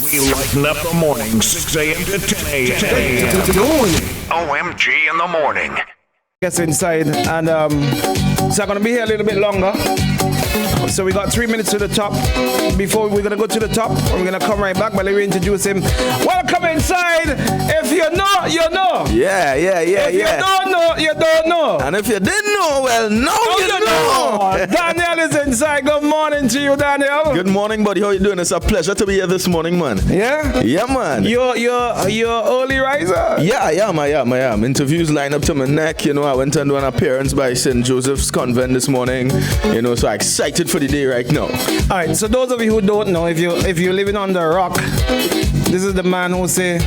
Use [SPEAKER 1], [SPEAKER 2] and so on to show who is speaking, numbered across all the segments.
[SPEAKER 1] We lighten up the morning, 6 a.m. to 10 a.m. OMG in the morning.
[SPEAKER 2] Gets inside, and so I'm going to be here a little bit longer. So we got 3 minutes to the top. Before we're going to go to the top, we're going to come right back, but let me introduce him. Welcome inside. If you know, you know.
[SPEAKER 3] Yeah.
[SPEAKER 2] If you don't know, you don't know.
[SPEAKER 3] And if you didn't know, well, now you know.
[SPEAKER 2] Daniel is inside. Good morning to you, Daniel.
[SPEAKER 3] Good morning, buddy. How you doing? It's a pleasure to be here this morning, man.
[SPEAKER 2] Yeah?
[SPEAKER 3] Yeah, man.
[SPEAKER 2] You're early riser?
[SPEAKER 3] Yeah, I am. Interviews line up to my neck. You know, I went and do an appearance by St. Joseph's Convent this morning. You know, so I'm excited for the day right now.
[SPEAKER 2] All right, so those of you who don't know, if you're living under a rock, this is the man who say,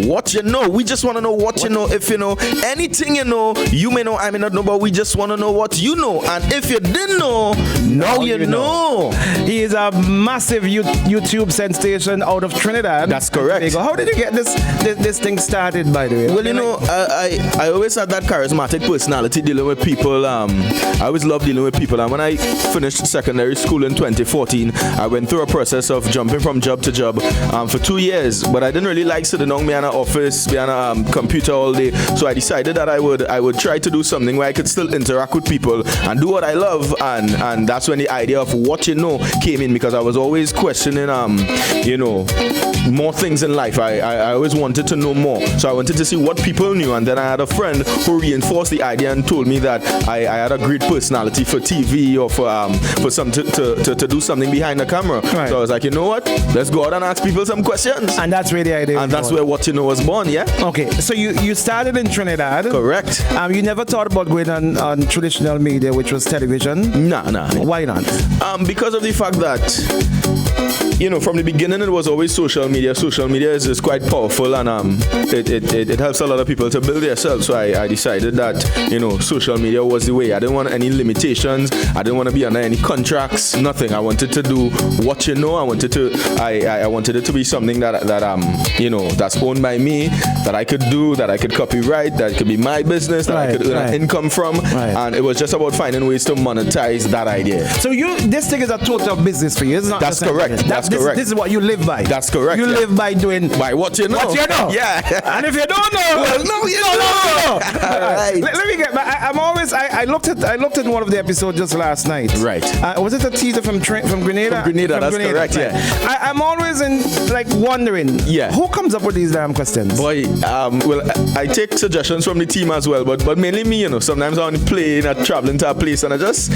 [SPEAKER 3] what you know. We just want to know what you know. If you know anything you know, you may know, I may not know, but we just want to know what you know. And if you didn't know, now you know.
[SPEAKER 2] He is a massive YouTube sensation out of Trinidad.
[SPEAKER 3] That's correct.
[SPEAKER 2] How did you get this thing started, by the way?
[SPEAKER 3] Well, you know, I always had that charismatic personality dealing with people. I always loved dealing with people. And when I finished secondary school in 2014, I went through a process of jumping from job to job for 2 years. But I didn't really like sitting down behind an office, behind a computer all day. So I decided that I would try to do something where I could still interact with people and do what I love. And that's when the idea of what you know came in, because I was always questioning, you know, more things in life. I always wanted to know more. So I wanted to see what people knew. And then I had a friend who reinforced the idea and told me that I had a great personality for TV or for some to do something behind the camera. Right. So I was like, you know what? Let's go out and ask people some questions.
[SPEAKER 2] And that's where the idea
[SPEAKER 3] And that's where what you know was born, yeah?
[SPEAKER 2] Okay, so you started in Trinidad.
[SPEAKER 3] Correct.
[SPEAKER 2] You never thought about going on traditional media, which was television?
[SPEAKER 3] Nah.
[SPEAKER 2] Why not?
[SPEAKER 3] Because of the fact that, you know, from the beginning it was always social media. Social media is quite powerful, and it helps a lot of people to build themselves. So I decided that, you know, social media was the way. I didn't want any limitations. I didn't want to be under any contracts. Nothing. I wanted to do what you know. I wanted it to be something that you know, that's owned by me, that I could do, that I could copyright, that it could be my business, that I could earn an income from. Right. And it was just about finding ways to monetize that idea.
[SPEAKER 2] So this thing is a total business for you. It's not.
[SPEAKER 3] That's correct.
[SPEAKER 2] This is what you live by.
[SPEAKER 3] That's correct.
[SPEAKER 2] You live by doing
[SPEAKER 3] what you know.
[SPEAKER 2] What you know.
[SPEAKER 3] Yeah.
[SPEAKER 2] And if you don't know,
[SPEAKER 3] well, no, you know.
[SPEAKER 2] Right. Let me get. I looked at one of the episodes just last night.
[SPEAKER 3] Right.
[SPEAKER 2] Was it a teaser from Grenada?
[SPEAKER 3] From Grenada, that's correct. Yeah.
[SPEAKER 2] I'm always wondering.
[SPEAKER 3] Yeah.
[SPEAKER 2] Who comes up with these damn questions?
[SPEAKER 3] Boy, well, I take suggestions from the team as well, but mainly me. You know, sometimes I'm on the plane, I'm traveling to a place, and I just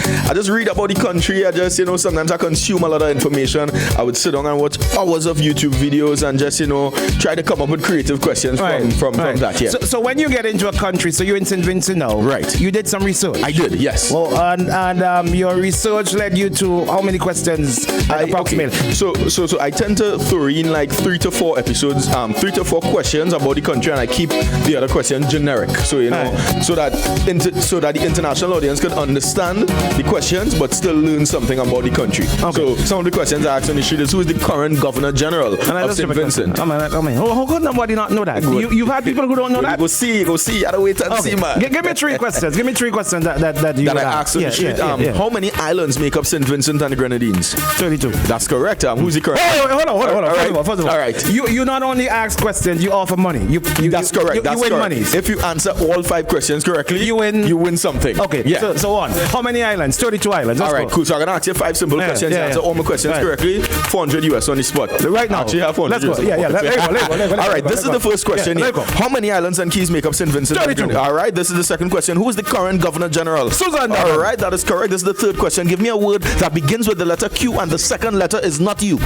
[SPEAKER 3] read about the country. I just, you know, sometimes I consume a lot of information. I would sit down and watch hours of YouTube videos and just, you know, try to come up with creative questions from that. Yeah.
[SPEAKER 2] So when you get into a country, so you're in St. Vincent now,
[SPEAKER 3] right?
[SPEAKER 2] You did some research.
[SPEAKER 3] I did, yes.
[SPEAKER 2] Well, and your research led you to how many questions approximately?
[SPEAKER 3] Okay. So I tend to throw in like 3 to 4 episodes, 3 to 4 questions about the country, and I keep the other questions generic. So you know, so that the international audience could understand the questions, but still learn something about the country. Okay. So some of the questions I asked on the street is, who is the current Governor General of St. Vincent?
[SPEAKER 2] How could nobody not know that? You've had people who don't know that?
[SPEAKER 3] Go see. You gotta wait and see, man.
[SPEAKER 2] Give me 3 questions. Give me 3 questions that I
[SPEAKER 3] asked on the street. How many islands make up St. Vincent and the Grenadines?
[SPEAKER 2] 32.
[SPEAKER 3] That's correct. Who's the current?
[SPEAKER 2] Hold on. First of all.
[SPEAKER 3] All right.
[SPEAKER 2] You not only ask questions, you offer money.
[SPEAKER 3] That's correct.
[SPEAKER 2] You win money.
[SPEAKER 3] If you answer all 5 questions correctly, you win something.
[SPEAKER 2] Okay. Yeah. So on. How many islands? 32 islands.
[SPEAKER 3] All right. Cool. So I'm gonna ask you 5 simple questions. You answer all my questions correctly. $400 on the spot.
[SPEAKER 2] Right now.
[SPEAKER 3] Actually, have $400.
[SPEAKER 2] Let's go. Yeah. Let's go.
[SPEAKER 3] All right. This is the first question. How many islands and keys make up St. Vincent?
[SPEAKER 2] 32.
[SPEAKER 3] All right. This is the second question. Who is the current Governor General?
[SPEAKER 2] Susan.
[SPEAKER 3] All right. That is correct. This is the third question. Give me a word that begins with the letter Q and the second letter is not you.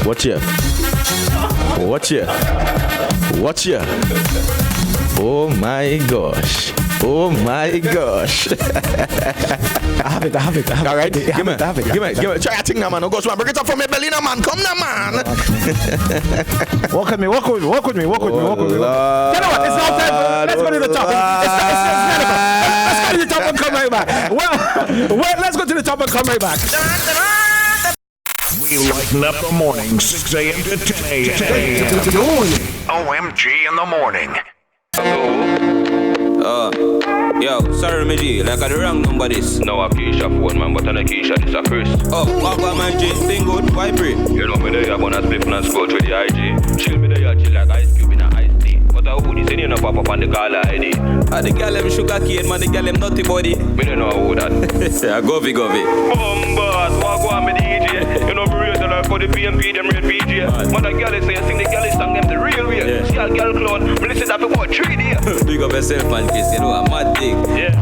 [SPEAKER 3] Watch here. Oh my gosh.
[SPEAKER 2] I have it.
[SPEAKER 3] All right, give me. Try a thing now, man. No gosh, man. Bring it up from my belly now, man. Come now, man.
[SPEAKER 2] Walk with me. Get on, it's now time. Let's go to the top. Let's go to the top and come right back. Well, let's go to the top and come right back.
[SPEAKER 1] We lighten up the morning, 6 a.m. to 10 a.m. OMG in the morning.
[SPEAKER 4] Yo, sorry, me G, like I the wrong number this.
[SPEAKER 5] No, a Keisha phone, man, but on a Keisha, this a Chris.
[SPEAKER 4] Oh, what about my G? Thing good, why pray?
[SPEAKER 5] You know me there, you wanna split and scroll through the IG. Chill me there, you chill like ice cube in a iced tea. But I would say you know pop up on the caller ID.
[SPEAKER 4] The girl them sugar cane, man, the girl them nutty body.
[SPEAKER 5] Me don't know who that.
[SPEAKER 4] Yeah, govy.
[SPEAKER 5] Bombas, walk on me DJ. You know me real like for the PMP, them real PJ. Man, the girl is saying, sing the girl is song them the real way.
[SPEAKER 4] Yeah.
[SPEAKER 5] See a girl clone, me listen that for about 3 days.
[SPEAKER 4] Big up yourself, man, kiss, you know, a mad thing.
[SPEAKER 5] Yeah.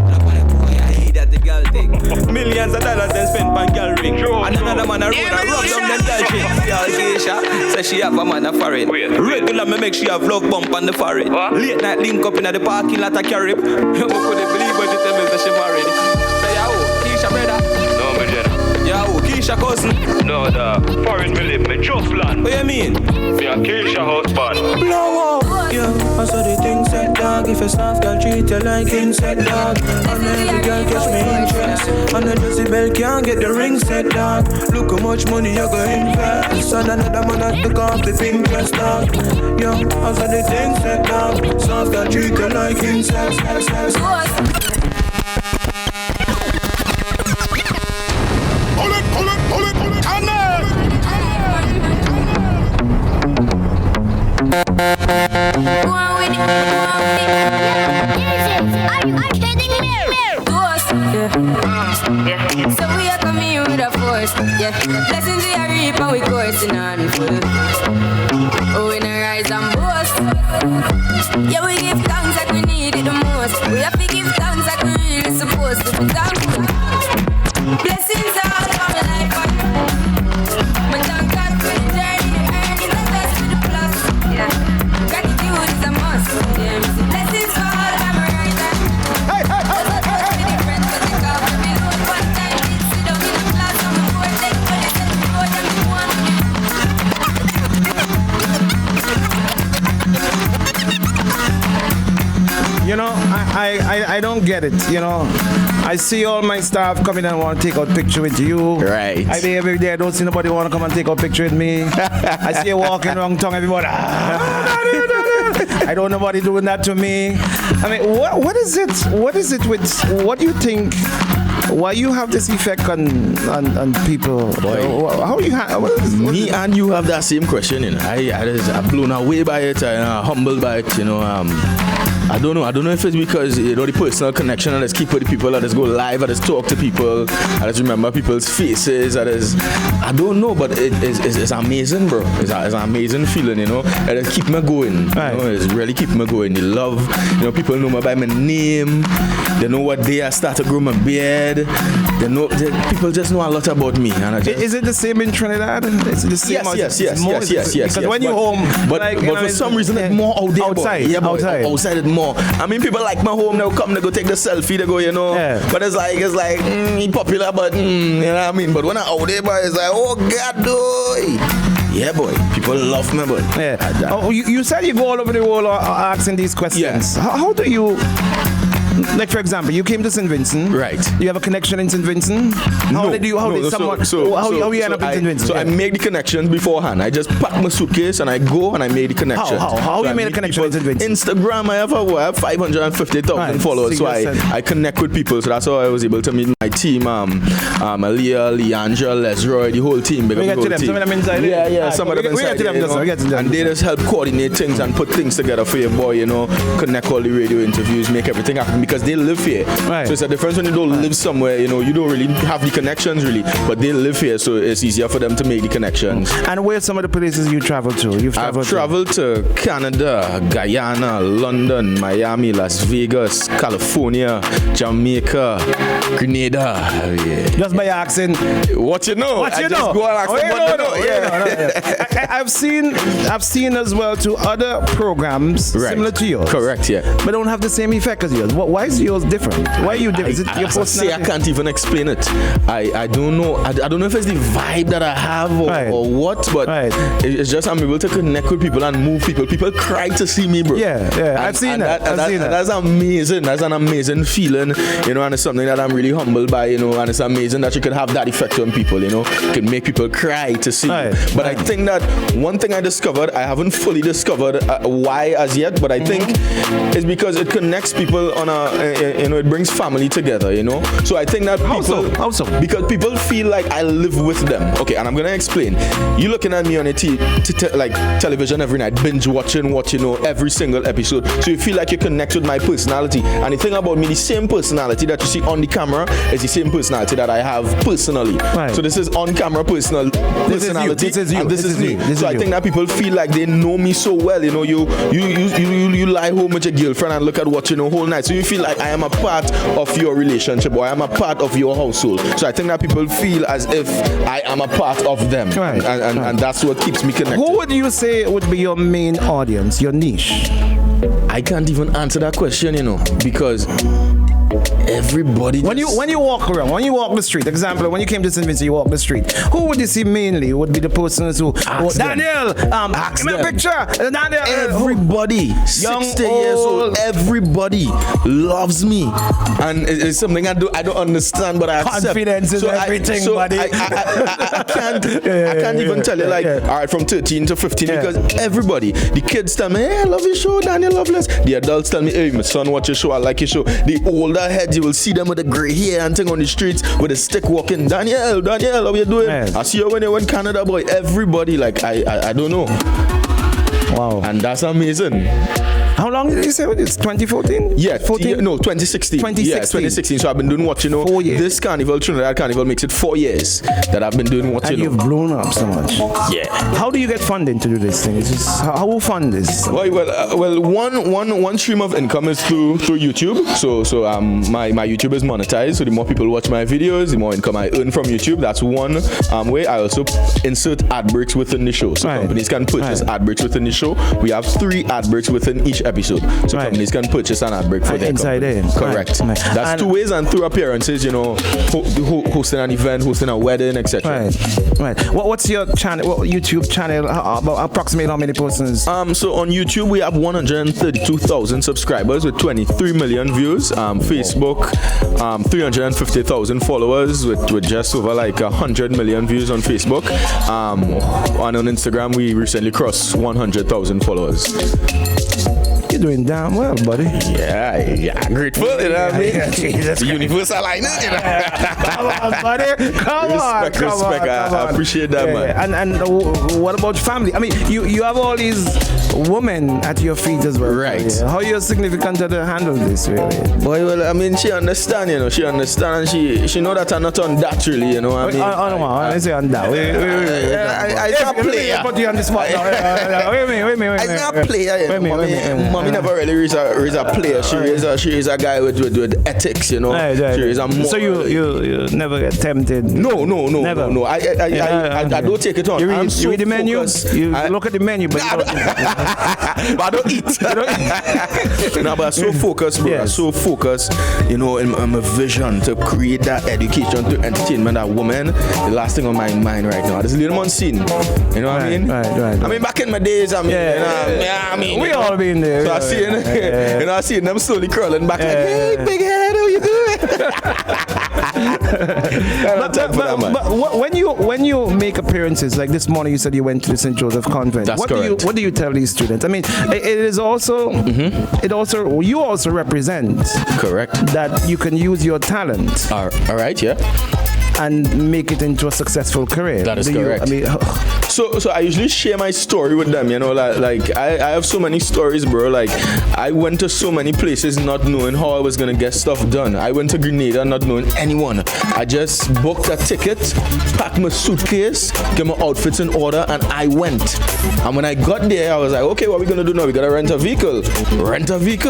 [SPEAKER 4] That the girl thing. Millions of dollars then spent on girl ring. And another man a road and rub down them girl shit. Girl Keisha say she have a man a foreign. Regular me make she have love bump on the forehead. Late night link up in the parking lot of Carib. You couldn't believe what you tell me that she married. Say yo, Keisha brother.
[SPEAKER 5] No, me Jenna.
[SPEAKER 4] Yo, Keisha cousin.
[SPEAKER 5] No, the foreign me live, me just land.
[SPEAKER 4] What you mean?
[SPEAKER 5] Me a Keisha husband.
[SPEAKER 4] Blow up. Yeah, I saw the thing said dog. If a soft girl treat you like insect dog. And every girl catch me interest. And the Josie Bell can't get the ring set dog. Look how much money you go invest. And another man at the off the Pinterest dog. Yeah, I saw the thing said dog. Soft girl treat you like insect.
[SPEAKER 1] Pull it, and
[SPEAKER 6] Go on with it. Are you kidding me? Yeah. So we are coming with a force. Yeah. Blessings we are reaping, we coursing on full. Oh, we no rise and boast. Yeah, we give thanks like we need it the most. We have to give thanks like we really supposed to be thankful. Blessings all over my life. My thank God for the journey, earning the best with the plus. Yeah. Gratitude is a must. Yeah. Blessings fall by my right hand. Hey. With the friends that they call for me. Lord, one time did sit down in a class on the board. They put it in the board and we won.
[SPEAKER 2] You know, I don't get it. You know, I see all my staff coming and want to take out picture with you.
[SPEAKER 3] Right.
[SPEAKER 2] I be every day. I don't see nobody want to come and take out picture with me. I see you walking wrong tongue. Everybody. I don't know nobody doing that to me. I mean, what is it? What is it with? What do you think? Why you have this effect on people? How you
[SPEAKER 3] Me and you have that same question, you know. I'm blown away by it, humbled by it, you know. I don't know if it's because, you know, the personal connection, I just keep with the people, I just go live, I just talk to people, I just remember people's faces, I don't know, but it's amazing, bro. It's an amazing feeling, you know. It just keep me going.
[SPEAKER 2] Right.
[SPEAKER 3] You know, it's really keep me going. The love, you know, people know me by my name. They know what day I start to grow my beard. People just know a lot about me. And
[SPEAKER 2] is it the same in Trinidad? Is it the same?
[SPEAKER 3] Yes.
[SPEAKER 2] Because when you're home,
[SPEAKER 3] but for some reason it's more out there.
[SPEAKER 2] Outside.
[SPEAKER 3] Yeah,
[SPEAKER 2] outside.
[SPEAKER 3] Outside it's more. I mean, people like my home, they'll come, they go take the selfie, they go, you know.
[SPEAKER 2] Yeah.
[SPEAKER 3] But it's like, he popular, but you know what I mean. But when I'm out there, boy, it's like, oh God, boy. Yeah, boy. People love me, boy.
[SPEAKER 2] Yeah. Oh, you said you go all over the world asking these questions.
[SPEAKER 3] Yes.
[SPEAKER 2] How do you? Like, for example, you came to St. Vincent.
[SPEAKER 3] Right.
[SPEAKER 2] You have a connection in St. Vincent? How did you end up in St. Vincent?
[SPEAKER 3] So I make the connections beforehand. I just pack my suitcase and I go and I make the connections.
[SPEAKER 2] How you made a connection in St. Vincent?
[SPEAKER 3] Instagram, I have 550,000 followers. So I connect with people. So that's how I was able to meet my team. Aaliyah, Leandra, Lesroy, the whole team.
[SPEAKER 2] We get to them. Some of them inside.
[SPEAKER 3] Yeah. Some of them inside.
[SPEAKER 2] We get to them.
[SPEAKER 3] And they just help coordinate things and put things together for your boy, you know. Connect all the radio interviews, make everything happen. Because they live here. Right. So it's a difference when you don't live somewhere, you know, you don't really have the connections really, but they live here, so it's easier for them to make the connections.
[SPEAKER 2] And where are some of the places you travel to?
[SPEAKER 3] I've traveled to Canada, Guyana, London, Miami, Las Vegas, California, Jamaica, Grenada. Yeah.
[SPEAKER 2] Just by accent.
[SPEAKER 3] What you know?
[SPEAKER 2] What you
[SPEAKER 3] just
[SPEAKER 2] know?
[SPEAKER 3] Go and ask
[SPEAKER 2] Yeah. I've seen as well to other programs similar to yours.
[SPEAKER 3] Correct, yeah.
[SPEAKER 2] But don't have the same effect as yours. Why is yours different? Why are you different? Is it your personality?
[SPEAKER 3] I can't even explain it. I don't know. I don't know if it's the vibe that I have or what, but it's just I'm able to connect with people and move people. People cry to see me, bro.
[SPEAKER 2] Yeah. I've seen that.
[SPEAKER 3] That's amazing. That's an amazing feeling, you know, and it's something that I'm really humbled by, you know, and it's amazing that you could have that effect on people, you know. You can make people cry to see you. But I think that one thing I discovered, I haven't fully discovered why as yet, but I think it's because it connects people on it brings family together, So I think that people,
[SPEAKER 2] How so?
[SPEAKER 3] because people feel like I live with them. Okay, and I'm gonna explain. You looking at me on a television every night, binge watching every single episode. So you feel like you connect with my personality. And the thing about me, the same personality that you see on the camera is the same personality that I have personally.
[SPEAKER 2] Right.
[SPEAKER 3] So this is on camera personality.
[SPEAKER 2] This is you.
[SPEAKER 3] And this is me.
[SPEAKER 2] This
[SPEAKER 3] So
[SPEAKER 2] is
[SPEAKER 3] I
[SPEAKER 2] you.
[SPEAKER 3] think that people feel like they know me so well. You lie home with your girlfriend and look at what whole night. So you feel like I am a part of your relationship or I am a part of your household. So I think that people feel as if I am a part of them.
[SPEAKER 2] Right.
[SPEAKER 3] And that's what keeps me connected.
[SPEAKER 2] Who would you say would be your main audience, your niche?
[SPEAKER 3] I can't even answer that question, because everybody.
[SPEAKER 2] When you walk around, when you walk the street, example, when you came to St. Vincent, you walk the street. Who would you see mainly? Would be the persons who Daniel, give me a picture. Daniel,
[SPEAKER 3] everybody,
[SPEAKER 2] young,
[SPEAKER 3] 60 years old,
[SPEAKER 2] old.
[SPEAKER 3] Everybody loves me, and it's something I don't understand, but I accept.
[SPEAKER 2] Confidence is everything, buddy.
[SPEAKER 3] I can't even tell you all right, from 13 to 15, because everybody, the kids tell me, hey, I love your show, Daniel Loveless. The adults tell me, hey, my son, watch your show, I like your show. The older heads, you will see them with the grey hair and thing on the streets with a stick walking. Daniel, how you doing?
[SPEAKER 2] Yes.
[SPEAKER 3] I see you when you went Canada, boy. Everybody, I don't know.
[SPEAKER 2] Wow.
[SPEAKER 3] And that's amazing.
[SPEAKER 2] How long did you say it's 2014?
[SPEAKER 3] Yeah,
[SPEAKER 2] 14?
[SPEAKER 3] No, 2016.
[SPEAKER 2] 2016.
[SPEAKER 3] Yeah, 2016. So I've been doing what
[SPEAKER 2] 4 years.
[SPEAKER 3] This carnival, Trinidad Carnival, makes it 4 years that I've been doing what
[SPEAKER 2] And you've blown up so much.
[SPEAKER 3] Yeah.
[SPEAKER 2] How do you get funding to do this thing? It's just, how will fund this?
[SPEAKER 3] Well, one stream of income is through YouTube. So my YouTube is monetized. So the more people watch my videos, the more income I earn from YouTube. That's one way. I also insert ad breaks within the show. So companies can purchase ad breaks within the show. We have 3 ad breaks within each episode. So companies can purchase an ad break for their
[SPEAKER 2] inside
[SPEAKER 3] company. Correct.
[SPEAKER 2] Right.
[SPEAKER 3] That's 2 ways, and through appearances, hosting an event, hosting a wedding, etc.
[SPEAKER 2] Right. What's your channel? What YouTube channel? Approximately how many persons?
[SPEAKER 3] So on YouTube we have 132,000 subscribers with 23 million views. Facebook, 350,000 followers with just over 100 million views on Facebook. And on Instagram we recently crossed 100,000 followers.
[SPEAKER 2] You're doing damn well, buddy.
[SPEAKER 3] Yeah, grateful, you know what I mean?
[SPEAKER 2] Jesus
[SPEAKER 3] the universal line,
[SPEAKER 2] Come on, buddy. Come on.
[SPEAKER 3] Respect. I appreciate that, man.
[SPEAKER 2] And what about family? I mean, you have all these women at your feet as well.
[SPEAKER 3] Right.
[SPEAKER 2] Yeah. How you're significant to handle this, really?
[SPEAKER 3] Boy, well, I mean, she understand, She understand, and she know that I'm not on that, really, I mean.
[SPEAKER 2] I say on that.
[SPEAKER 3] I can't play.
[SPEAKER 2] Put you on the spot now. Wait.
[SPEAKER 3] I can't play. Mommy never really is a player. She is a guy with ethics, She is a moral.
[SPEAKER 2] So you never get tempted?
[SPEAKER 3] No.
[SPEAKER 2] Never.
[SPEAKER 3] No. I don't take it on.
[SPEAKER 2] You read the menu? You look at the menu, but
[SPEAKER 3] I don't eat. No, but I'm so focused, bro.
[SPEAKER 2] Yes.
[SPEAKER 3] I'm so focused, in my vision to create that education to entertainment, that woman. The last thing on my mind right now. This little man scene. You know what I mean?
[SPEAKER 2] Right.
[SPEAKER 3] I mean, back in my days,
[SPEAKER 2] We all been there.
[SPEAKER 3] So I see, I see them slowly crawling back like, hey, big head, how you doing?
[SPEAKER 2] But when you make appearances, like this morning you said you went to the St. Joseph Convent.
[SPEAKER 3] That's correct.
[SPEAKER 2] What do you tell these students? I mean, it is also, you also represent
[SPEAKER 3] correct
[SPEAKER 2] that you can use your talent.
[SPEAKER 3] All right, yeah.
[SPEAKER 2] And make it into a successful career.
[SPEAKER 3] That is correct. So I usually share my story with them, I have so many stories, bro. Like, I went to so many places not knowing how I was gonna get stuff done. I went to Grenada not knowing anyone. I just booked a ticket, packed my suitcase, get my outfits in order, and I went. And when I got there, I was like, okay, what are we gonna do now? We gotta rent a vehicle.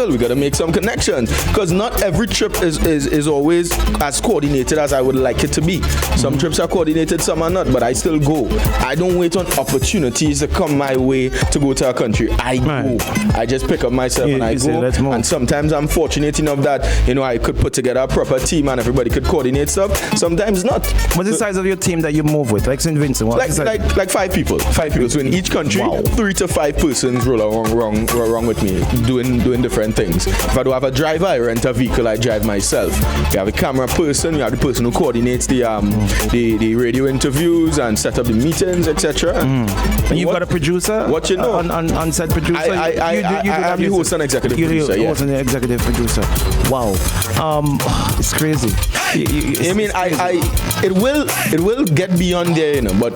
[SPEAKER 3] We gotta make some connections. Because not every trip is always as coordinated as I would like it to be. Some trips are coordinated, some are not, but I still go. I don't wait on opportunities to come my way to go to a country. I go. I just pick up myself and I go. And sometimes I'm fortunate enough that, I could put together a proper team and everybody could coordinate stuff. Sometimes not.
[SPEAKER 2] What's the size of your team that you move with? Like St. Vincent?
[SPEAKER 3] Like 5 people. 5 people. So in each country, 3 to 5 persons roll along with me, doing different things. If I don't have a driver, I rent a vehicle, I drive myself. You have a camera person, you have the person who coordinates the the radio interviews and set up the meetings, etc.
[SPEAKER 2] You've got a producer?
[SPEAKER 3] What you know?
[SPEAKER 2] On set producer?
[SPEAKER 3] I'm the host and executive producer.
[SPEAKER 2] Host and executive producer. Wow. It's crazy.
[SPEAKER 3] I mean, it will get beyond there, you know, but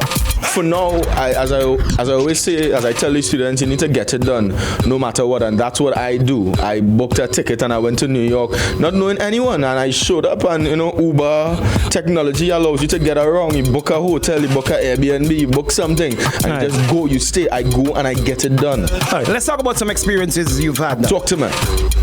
[SPEAKER 3] for now, as I always say, as I tell the students, you need to get it done no matter what, and that's what I do. I booked a ticket and I went to New York not knowing anyone, and I showed up, and you know, Uber technology allows you to get around. You book a hotel, you book an Airbnb, you book something, and you just go, you stay. I go and I get it done.
[SPEAKER 2] All right, let's talk about some experiences you've had now.
[SPEAKER 3] Talk to me.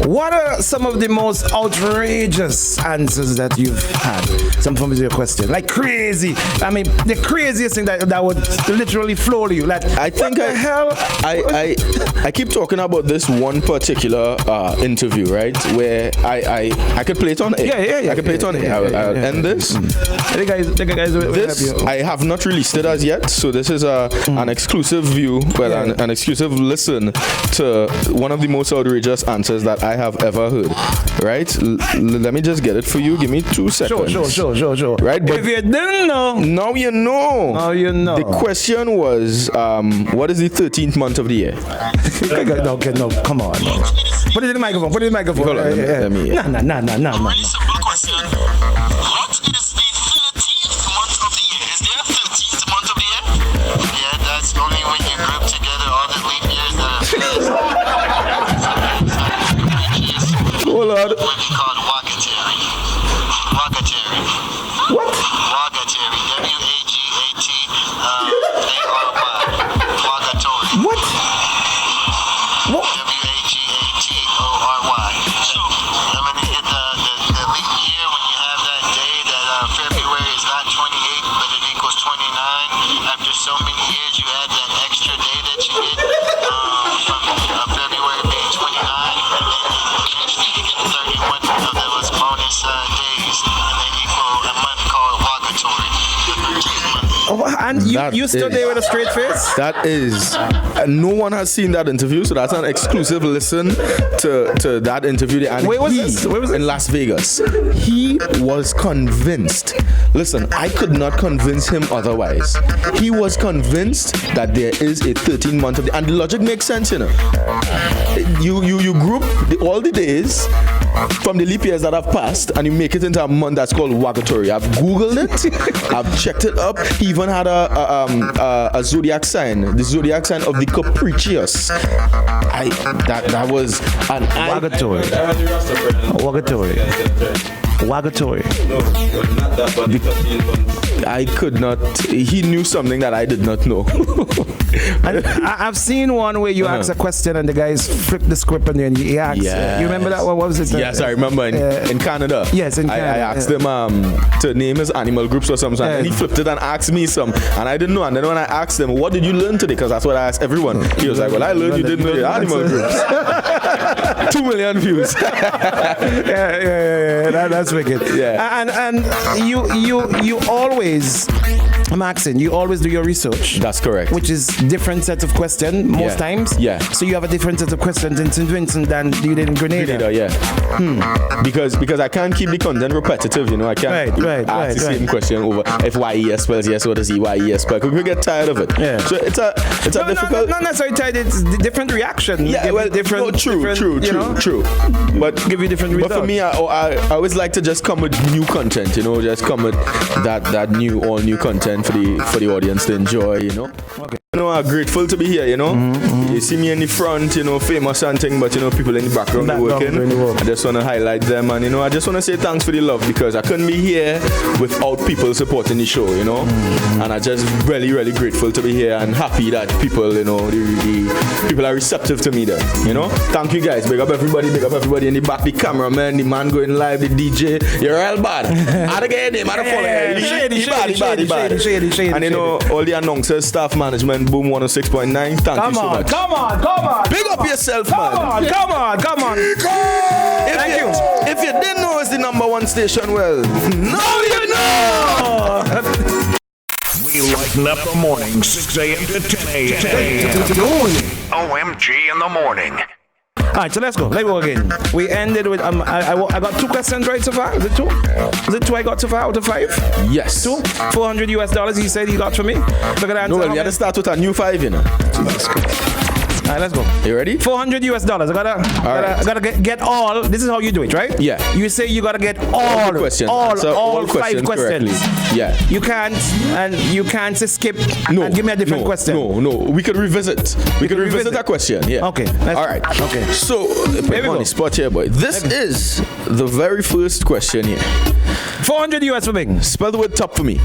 [SPEAKER 2] What are some of the most outrageous answers that you've had? Some from your question, like crazy. I mean, the craziest thing that would literally floor you. Like,
[SPEAKER 3] I think
[SPEAKER 2] what the hell?
[SPEAKER 3] I keep talking about this one particular interview, right? Where I could play it on air.
[SPEAKER 2] Yeah.
[SPEAKER 3] I could play it on air. I'll end this.
[SPEAKER 2] The guys will
[SPEAKER 3] this
[SPEAKER 2] help you.
[SPEAKER 3] I have not released it as yet, so this is an exclusive view, an exclusive listen to one of the most outrageous answers that I have ever heard. Right? Let me just get it for you. Give me 2 seconds.
[SPEAKER 2] Sure.
[SPEAKER 3] Right? But
[SPEAKER 2] if you didn't know,
[SPEAKER 3] now you know.
[SPEAKER 2] Now you know.
[SPEAKER 3] The question was, what is the 13th month of the year?
[SPEAKER 2] No, come on. Put it in the microphone.
[SPEAKER 3] Hold on, let me hear.
[SPEAKER 2] No.
[SPEAKER 7] Really simple question. What is the 13th month of the year? Is there a 13th month of the year? Yeah, that's only when you group together all the leap years that have passed.
[SPEAKER 3] Oh Lord.
[SPEAKER 7] It would be called Wagatary.
[SPEAKER 2] What?
[SPEAKER 7] Wagatary. W-A-G-A-T-A-R-Y. Wagatory.
[SPEAKER 2] What?
[SPEAKER 7] W-A-G-A-T-O-R-Y. So, when you get the leap year, when you have that day that February is not 28, but it equals 29, after so many years, you add that extra day that you get from February being 29, and then eventually you get 31 of those bonus days, and they equal a month called Wagatory. The 13th month.
[SPEAKER 2] And you stood there with a straight face?
[SPEAKER 3] That is, no one has seen that interview, so that's an exclusive listen to that interview. And
[SPEAKER 2] Where was this?
[SPEAKER 3] In Las Vegas. He was convinced. Listen, I could not convince him otherwise. He was convinced that there is a 13-month of the, and the logic makes sense, you know. You group all the days from the leap years that have passed, and you make it into a month that's called Wagatory. I've googled it, I've checked it up. He even had a zodiac sign, the zodiac sign of the Capricious. That was an
[SPEAKER 2] Wagatory.
[SPEAKER 3] I could not. He knew something that I did not know.
[SPEAKER 2] I've seen one where you ask a question and the guys flip the script and then he asks.
[SPEAKER 3] Yes.
[SPEAKER 2] You remember that one? What was it?
[SPEAKER 3] Yes, I remember in Canada.
[SPEAKER 2] Yes, in Canada.
[SPEAKER 3] I asked him to name his animal groups or something, and he flipped it and asked me some, and I didn't know. And then when I asked him, "What did you learn today?" Because that's what I asked everyone. He was like, "Well, I learned you didn't know your animal groups." 2 million views.
[SPEAKER 2] Yeah. That's wicked.
[SPEAKER 3] Yeah.
[SPEAKER 2] And you always, Maxine, you always do your research.
[SPEAKER 3] That's correct.
[SPEAKER 2] Which is different set of questions most times.
[SPEAKER 3] Yeah.
[SPEAKER 2] So you have a different set of questions in St. Vincent than you did in Grenada.
[SPEAKER 3] Yeah. Because I can't keep the content repetitive, you know. I can't ask the same question over. If YES spells yes, what does EYES spell? We get tired of it. Yeah. So it's a difficult.
[SPEAKER 2] Not necessarily tired. It's different reaction.
[SPEAKER 3] Yeah. Well,
[SPEAKER 2] different.
[SPEAKER 3] No, true. But
[SPEAKER 2] give you different results.
[SPEAKER 3] But for me, I always like to just come with new content, you know. Just come with that all new content for the audience to enjoy, you know. Okay. You know, I'm grateful to be here, you know. You see me in the front, you know, famous and thing, but you know, people in the background working. I just want to highlight them, and you know, I just want to say thanks for the love, because I couldn't be here without people supporting the show, you know. And I just really, really grateful to be here and happy that people, you know, the people are receptive to me there, you know. Thank you guys. Big up everybody in the back, the cameraman, the man going live, the DJ. You're all bad. I don't get him. I don't follow him. Shady. And you know, all the announcers, staff management, Boom 106.9. Thank you so much.
[SPEAKER 2] Come on.
[SPEAKER 3] Big up yourself, man.
[SPEAKER 2] Come on. Thank you.
[SPEAKER 3] If you didn't know it's the #1 station, well, now you know.
[SPEAKER 1] We lighten up the morning, 6 a.m. to 10 a.m. OMG in the morning.
[SPEAKER 2] right, so let's go. Let's go again. We ended with I got 2 questions right so far. Is it 2? Is it 2 I got so far out of 5?
[SPEAKER 3] Yes.
[SPEAKER 2] 2? $400 he said he got for me. Look at that.
[SPEAKER 3] No, well, we had to start with a new 5, you know.
[SPEAKER 2] All right, let's go.
[SPEAKER 3] You ready?
[SPEAKER 2] $400. I gotta get all. This is how you do it, right?
[SPEAKER 3] Yeah.
[SPEAKER 2] You say you gotta get all
[SPEAKER 3] questions.
[SPEAKER 2] all 5
[SPEAKER 3] questions
[SPEAKER 2] questions.
[SPEAKER 3] correctly. Yeah.
[SPEAKER 2] You can't say skip
[SPEAKER 3] No.
[SPEAKER 2] and give me a different question.
[SPEAKER 3] No. We could revisit. We could revisit that question. Yeah.
[SPEAKER 2] Okay.
[SPEAKER 3] All right.
[SPEAKER 2] Okay.
[SPEAKER 3] So, put me on the spot here, boy. This is the very first question here.
[SPEAKER 2] $400 for me.
[SPEAKER 3] Spell the word top for me.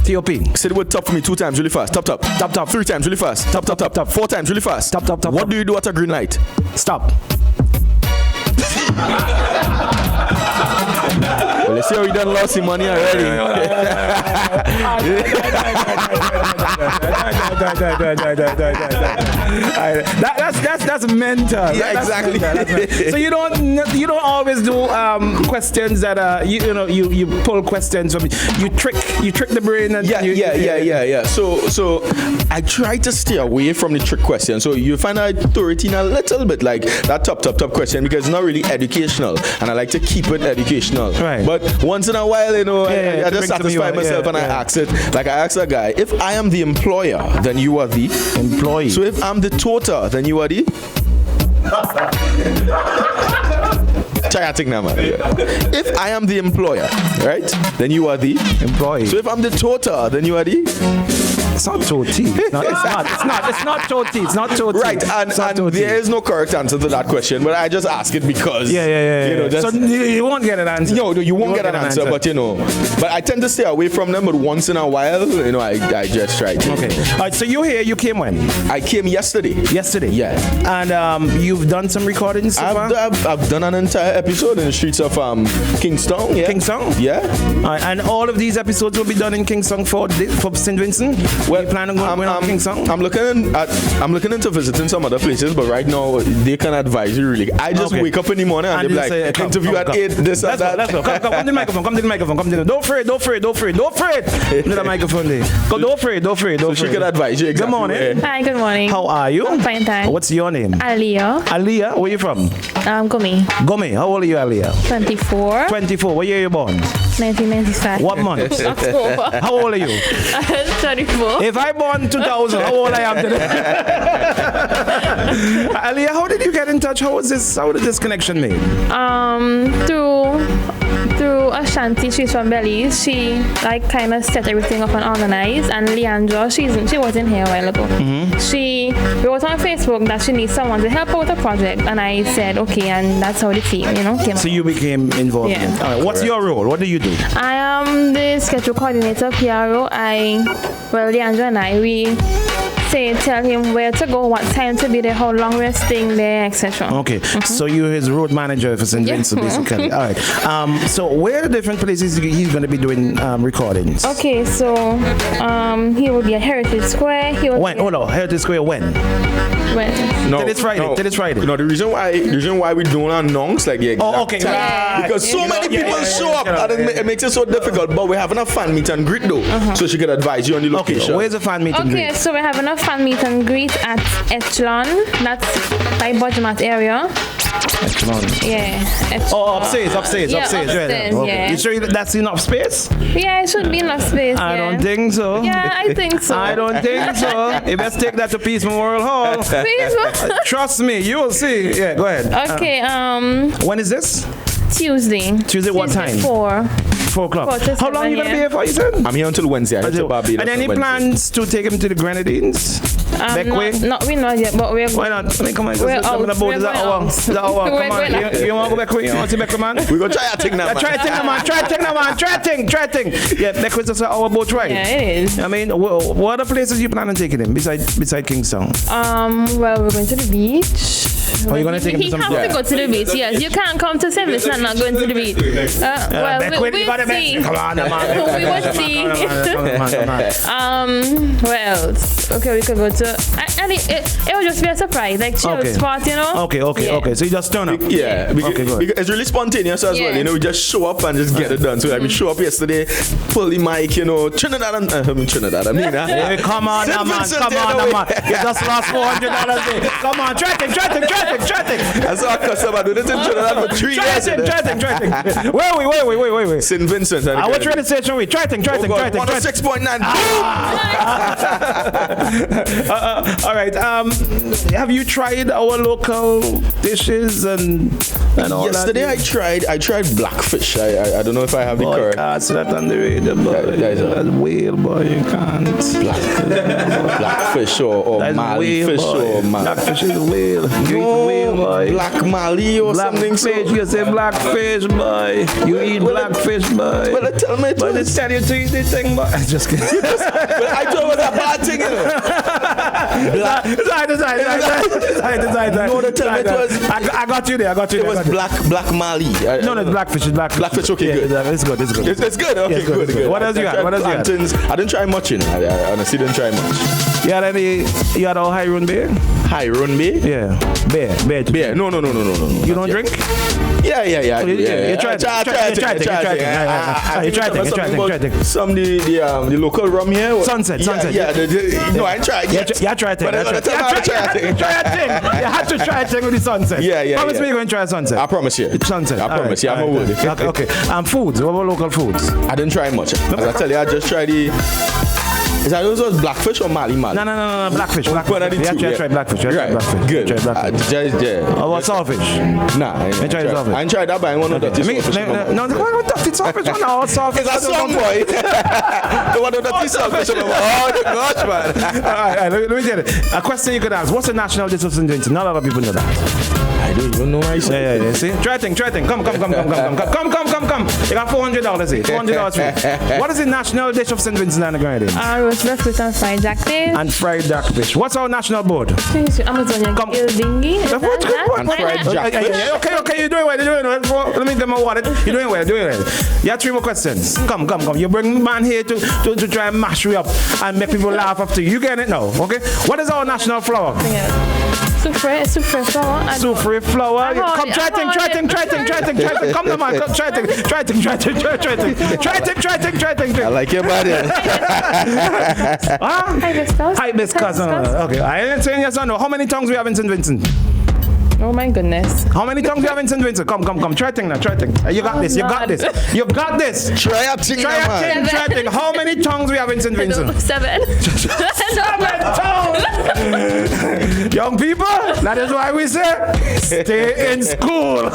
[SPEAKER 2] T-O-P.
[SPEAKER 3] Say the word top for me 2 times really fast. Top. 3 times really fast. Top. 4 times really fast.
[SPEAKER 2] Top.
[SPEAKER 3] What do you do at a green light?
[SPEAKER 2] Stop.
[SPEAKER 3] Well, let's see how you done lost your money already.
[SPEAKER 2] That's mental.
[SPEAKER 3] Yeah, exactly.
[SPEAKER 2] So you don't always do questions that you pull questions from you trick the brain and
[SPEAKER 3] yeah. So I try to stay away from the trick question. So you find out authority in a little bit like that top question because it's not really educational and I like to keep it educational.
[SPEAKER 2] Right.
[SPEAKER 3] But once in a while, I just satisfy myself and I ask it. Like I ask a guy, if I am the employer, then you are the
[SPEAKER 2] employee.
[SPEAKER 3] So if I'm the toter, then you are the now, man. If I am the employer, right, then you are the
[SPEAKER 2] employee.
[SPEAKER 3] So if I'm the toter, then you are the
[SPEAKER 2] It's not toti. It's not toti. It's not toti.
[SPEAKER 3] Right, and there is no correct answer to that question, but I just ask it because
[SPEAKER 2] so you won't get an answer.
[SPEAKER 3] No, you won't get an answer, but but I tend to stay away from them. But once in a while, I just try to.
[SPEAKER 2] Okay. All right. So you're here. You came when?
[SPEAKER 3] I came yesterday.
[SPEAKER 2] Yesterday.
[SPEAKER 3] Yeah.
[SPEAKER 2] And you've done some recordings so far?
[SPEAKER 3] I've done an entire episode in the streets of Kingston. Yeah.
[SPEAKER 2] Kingston.
[SPEAKER 3] Yeah.
[SPEAKER 2] All right. And all of these episodes will be done in Kingston for St. Vincent. Well, you plan on going to Kingston?
[SPEAKER 3] I'm looking into visiting some other places, but right now they can advise you really. I just wake up in the morning and they're like, interview at 8, this and that.
[SPEAKER 2] Let's go. Come to the microphone. Come to the microphone. Don't afraid. Don't afraid. To the microphone there. Don't afraid.
[SPEAKER 3] So she can advise you exactly.
[SPEAKER 2] Good morning.
[SPEAKER 8] Hi, good morning.
[SPEAKER 2] How are you?
[SPEAKER 8] I'm fine, thanks.
[SPEAKER 2] What's your name?
[SPEAKER 8] Aliyah.
[SPEAKER 2] Where you from?
[SPEAKER 8] Gomi.
[SPEAKER 2] How old are you, Aliyah?
[SPEAKER 8] 24.
[SPEAKER 2] 24. What year you born?
[SPEAKER 8] 1995.
[SPEAKER 2] What month?
[SPEAKER 8] October.
[SPEAKER 2] How old are you?
[SPEAKER 8] 34.
[SPEAKER 2] If I born 2000, how old I am today? Aliyah, how did you get in touch? How did this connection made?
[SPEAKER 8] Through Ashanti, she's from Belize. She kind of set everything up and organized. And Leandra, she wasn't here a while ago. Mm-hmm. She wrote on Facebook that she needs someone to help her with a project, and I said okay, and that's how the team, came.
[SPEAKER 2] So you became involved.
[SPEAKER 8] Yeah.
[SPEAKER 2] In it. All right. What's your role? What do you do?
[SPEAKER 8] I am the schedule coordinator, PRO. Leandra and we tell him where to go, what time to be there, how long we're staying there, etc.
[SPEAKER 2] Okay, So you're his road manager for St. Vincent, basically. All right. So where are the different places he's going to be doing recordings?
[SPEAKER 8] Okay, so he will be at Heritage Square.
[SPEAKER 2] Hold on, Heritage Square when?
[SPEAKER 3] No,
[SPEAKER 2] till it's Friday.
[SPEAKER 3] No, the reason why we don't announce like the exact time,
[SPEAKER 2] right.
[SPEAKER 3] Because so many people show up and it makes it so difficult. But we're having a fan meet and greet though, so she could advise you on the location.
[SPEAKER 2] Okay, where's the fan meet and greet?
[SPEAKER 8] Okay, so we're having a fan meet and greet at Echelon. That's by Bodgemat area.
[SPEAKER 2] Echelon.
[SPEAKER 8] Yeah.
[SPEAKER 2] Upstairs.
[SPEAKER 8] Yeah.
[SPEAKER 2] You sure that's enough space?
[SPEAKER 8] Yeah, it should be enough space.
[SPEAKER 2] I don't think so.
[SPEAKER 8] Yeah, I think so.
[SPEAKER 2] I don't think so. You best take that to Peace Memorial Hall. Trust me, you will see. Yeah, go ahead.
[SPEAKER 8] Okay.
[SPEAKER 2] When is this?
[SPEAKER 8] Tuesday.
[SPEAKER 2] What time?
[SPEAKER 8] 4
[SPEAKER 2] o'clock. How long are you going to be here for, you said?
[SPEAKER 3] I'm here until Wednesday.
[SPEAKER 2] And any plans to take him to the Grenadines?
[SPEAKER 8] Not yet, but we're going.
[SPEAKER 2] Why not? Come on.
[SPEAKER 8] We're out.
[SPEAKER 2] Come on. You want to go back with? You want to back, man?
[SPEAKER 3] We're going to try a thing now, man.
[SPEAKER 2] Try a thing. Yeah, next week is our boat ride.
[SPEAKER 8] Yeah, it is.
[SPEAKER 2] I mean, what other places you plan on taking him beside Kingston?
[SPEAKER 8] Well, we're going to the beach.
[SPEAKER 2] Are you going to take him to some beach?
[SPEAKER 8] He has to go to the beach, yes. You can't come to St. Vincent and not going to the beach. We'll see.
[SPEAKER 2] Come on, man.
[SPEAKER 8] We will see. Well, okay, we could go to to, and it would just be a surprise, like chill spot, you know.
[SPEAKER 2] Okay. So you just turn up.
[SPEAKER 3] Yeah, because it's really spontaneous as well. You know, we just show up and just get it done. So like we show up yesterday, pull the mic, you know, Trinidad.
[SPEAKER 2] Hey, come on, man. You just lost $400. Come on, try thing.
[SPEAKER 3] I saw a customer do this in Trinidad for 3 years.
[SPEAKER 2] Try thing. Wait.
[SPEAKER 3] St. Vincent.
[SPEAKER 2] I want radio station. Wait, try thing.
[SPEAKER 3] 106.9.
[SPEAKER 2] All right. Have you tried our local dishes and all
[SPEAKER 3] Yesterday
[SPEAKER 2] that?
[SPEAKER 3] I tried blackfish. I don't know if I have the correct.
[SPEAKER 2] That's that underrated, boy. That's whale, boy. You can't.
[SPEAKER 3] Blackfish or Mali fish or Mali.
[SPEAKER 2] Blackfish is whale.
[SPEAKER 3] No,
[SPEAKER 2] whale, boy.
[SPEAKER 3] black Mali or something.
[SPEAKER 2] Blackfish, you say blackfish, boy. You eat blackfish, boy.
[SPEAKER 3] Well, tell me
[SPEAKER 2] but they tell you to eat this thing, boy. Just kidding.
[SPEAKER 3] But I told you that bad thing, you know. No, they tell me it was.
[SPEAKER 2] I got you there.
[SPEAKER 3] It was black Mali.
[SPEAKER 2] No, it's blackfish. It's blackfish.
[SPEAKER 3] Blackfish, okay, good.
[SPEAKER 2] It's good.
[SPEAKER 3] It's good. Okay,
[SPEAKER 2] yeah, good. What else you got?
[SPEAKER 3] I didn't try much, you know. I honestly didn't try much.
[SPEAKER 2] You had all High Run Beer?
[SPEAKER 3] High Run Beer?
[SPEAKER 2] Yeah. Beer. No. You don't drink?
[SPEAKER 3] Yeah.
[SPEAKER 2] You try it.
[SPEAKER 3] Some the local rum here.
[SPEAKER 2] Sunset.
[SPEAKER 3] Yeah. No, I ain't tried yet.
[SPEAKER 2] Yeah, try it. You have to try it with the Sunset.
[SPEAKER 3] Yeah.
[SPEAKER 2] Promise me you're going to try Sunset.
[SPEAKER 3] I promise you.
[SPEAKER 2] Sunset.
[SPEAKER 3] I promise you. I'm a word.
[SPEAKER 2] Okay. Foods. What about local foods?
[SPEAKER 3] I didn't try much. As I tell you, I just tried the. Is that those blackfish or Mali?
[SPEAKER 2] No. Blackfish.
[SPEAKER 3] One of the two.
[SPEAKER 2] You have to try blackfish.
[SPEAKER 3] Right. Good.
[SPEAKER 2] How about saltfish?
[SPEAKER 3] Nah. I ain't tried saltfish. I ain't tried that, but I want to dirty saltfish.
[SPEAKER 2] No, dirty saltfish. Saltfish.
[SPEAKER 3] It's a song, boy. The one with dirty saltfish. Oh, the gosh, man.
[SPEAKER 2] All right, let me get it. A question you could ask. What's the national dish of St. Vincent? Not a lot of people know that.
[SPEAKER 3] I don't even know why you say.
[SPEAKER 2] Yeah. See? Try thing. Come. You got $400 here. $400 for you. What is the national dish of St. Vincent and the Grenadines?
[SPEAKER 8] Roast beef with fried jackfish.
[SPEAKER 2] And fried jackfish. What's our national board?
[SPEAKER 8] Amazonian gildingy.
[SPEAKER 3] And fried jackfish.
[SPEAKER 2] Okay. You're doing well. Let me get my wallet. You're doing well. You have 3 more questions. Come. You bring man here to try and mash you up and make people laugh after you. You get it now, okay? What is our national flower?
[SPEAKER 8] Soufre flower.
[SPEAKER 2] Soufre flower. Come, try thing. Come on, man. Try thing.
[SPEAKER 3] I like your body.
[SPEAKER 2] Hibiscus. Okay. I ain't saying yes or no. How many tongues we have in St. Vincent?
[SPEAKER 8] Oh my goodness.
[SPEAKER 2] How many tongues do you have in St. Vincent? Come. Try thing. You got this.
[SPEAKER 3] Try a thing.
[SPEAKER 2] How many tongues we have in St. Vincent?
[SPEAKER 8] 7.
[SPEAKER 2] 7 tongues. Young people, that is why we say stay in school.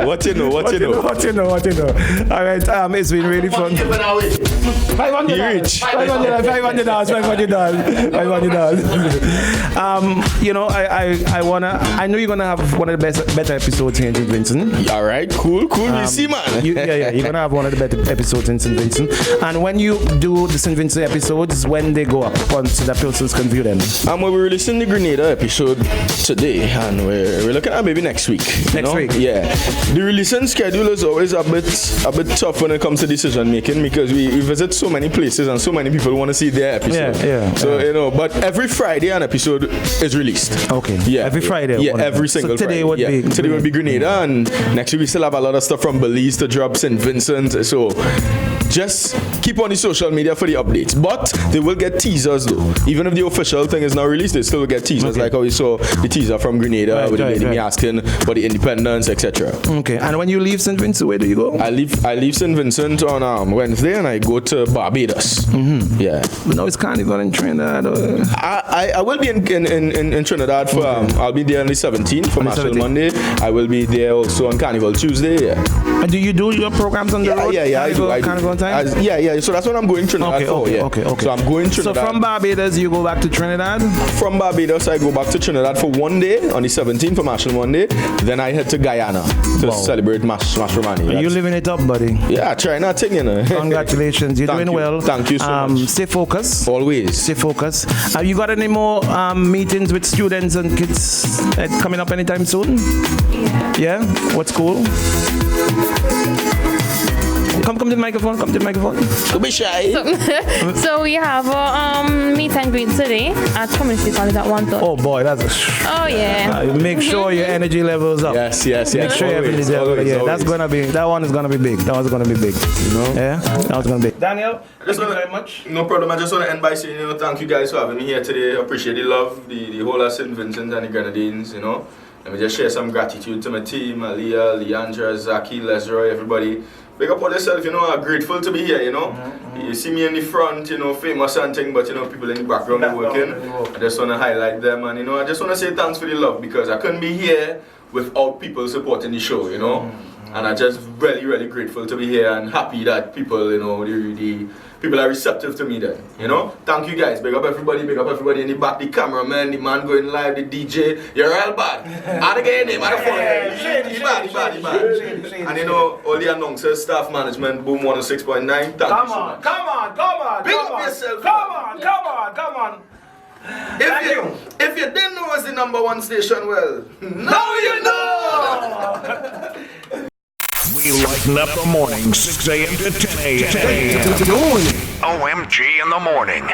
[SPEAKER 3] What you know.
[SPEAKER 2] All right, it's been really fun. $500. I know you're gonna have one of the better episodes here in St. Vincent.
[SPEAKER 3] All right, cool. You see, man.
[SPEAKER 2] You're gonna have one of the better episodes in St. Vincent. And when you do the St. Vincent episodes, when they go up, so that persons can view them.
[SPEAKER 3] We're releasing the Grenada episode today, and we're looking at maybe next week.
[SPEAKER 2] Next week,
[SPEAKER 3] yeah. The releasing schedule is always a bit tough when it comes to decision making because we visit so many places and so many people want to see their episode.
[SPEAKER 2] Yeah.
[SPEAKER 3] So but every Friday an episode is released.
[SPEAKER 2] Okay.
[SPEAKER 3] Yeah.
[SPEAKER 2] Every Friday.
[SPEAKER 3] Yeah. Every single
[SPEAKER 2] Friday.
[SPEAKER 3] Today would be Grenada, and next week we still have a lot of stuff from Belize to drop, St. Vincent. So just keep on the social media for the updates. But they will get teasers though. Even if the official thing is not released, they still will get teasers. Okay. Like how we saw the teaser from Grenada with the lady me asking about the independence, etc.
[SPEAKER 2] Okay. And when you leave St. Vincent, where do you go?
[SPEAKER 3] I leave St. Vincent on Wednesday and I go to Barbados. Mm-hmm. Yeah.
[SPEAKER 2] But no, it's Carnival in Trinidad.
[SPEAKER 3] I will be in Trinidad for I'll be there on the 17th for Marshall Monday. I will be there also on Carnival Tuesday. Yeah.
[SPEAKER 2] And do you do your programs on the road?
[SPEAKER 3] Yeah, I do. Carnival time? So that's what I'm going to Trinidad for.
[SPEAKER 2] Okay.
[SPEAKER 3] So I'm going to Trinidad.
[SPEAKER 2] So from Barbados, you go back to Trinidad?
[SPEAKER 3] From Barbados, I go back to Trinidad for one day on the 17th for Marshall Monday. Then I head to Guyana to celebrate Mash Romani.
[SPEAKER 2] Are you living it up, buddy?
[SPEAKER 3] Yeah, trying that thing, you know.
[SPEAKER 2] Congratulations. You're doing well.
[SPEAKER 3] Thank you so much.
[SPEAKER 2] Stay focused.
[SPEAKER 3] Always.
[SPEAKER 2] Stay focused. Have you got any more meetings with students and kids coming up anytime soon? Yeah? What's cool? Come to the microphone. Come to the microphone.
[SPEAKER 3] Don't be shy.
[SPEAKER 8] So we have a meet and greet today at Community College at 1:30.
[SPEAKER 2] Oh boy, that's
[SPEAKER 8] Oh yeah.
[SPEAKER 2] make sure your energy levels up.
[SPEAKER 3] Yes.
[SPEAKER 2] Make sure your energy levels up. Yeah, that's gonna be. That one is gonna be big. That one's gonna be big. You know? Yeah, that one's gonna be. Daniel, thank you very much.
[SPEAKER 3] No problem. I just want to end by saying, thank you guys for having me here today. I appreciate the love, the whole of St. Vincent and the Grenadines, Let me just share some gratitude to my team, Aliyah, Leandra, Zaki, Lesroy, everybody. Big up on yourself, I'm grateful to be here, You see me in the front, famous and thing, but people in the background are working. I just want to highlight them and, I just want to say thanks for the love because I couldn't be here without people supporting the show, And I'm just really, really grateful to be here and happy that people, the people are receptive to me then, Thank you guys. Big up everybody in the back, the cameraman, the man going live, the DJ. You're all bad. And again, the bad. And all the announcers, staff management, Boom 106.9. Thank you so much.
[SPEAKER 2] Come on.
[SPEAKER 3] Big up yourself.
[SPEAKER 2] Come on.
[SPEAKER 3] If you didn't know it's the #1 station, well, now you know.
[SPEAKER 1] We lighten up the morning, 6 a.m. to 10 a.m. OMG in the morning.